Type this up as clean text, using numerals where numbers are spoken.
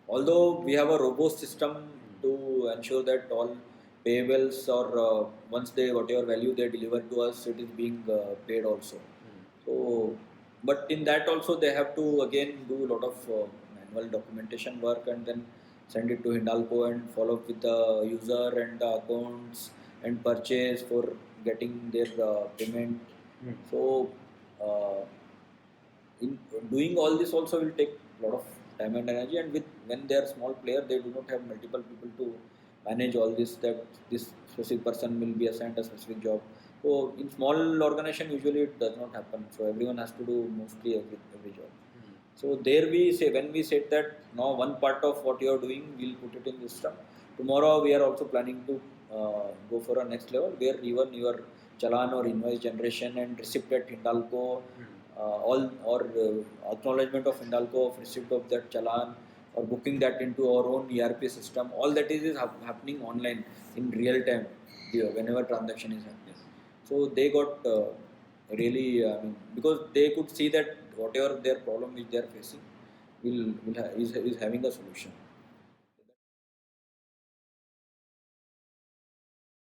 although we have a robust system to ensure that all payables or once they whatever value they deliver to us, it is being paid also. So, but in that also they have to again do a lot of manual documentation work and then send it to Hindalco and follow up with the user and the accounts and purchase for getting their payment. So, uh, in doing all this also will take a lot of time and energy, and with when they are small player they do not have multiple people to manage all this, that this specific person will be assigned a specific job. So in small organization usually it does not happen, so everyone has to do mostly every job. So there we say, when we said that now one part of what you are doing we'll put it in the system, tomorrow we are also planning to go for a next level where even your challan or invoice generation and receipt at Hindalco, all or acknowledgement of Hindalco of receipt of that challan or booking that into our own ERP system, all that is happening online in real time, whenever transaction is happening. So they got really, because they could see that whatever their problem which they are facing is having a solution.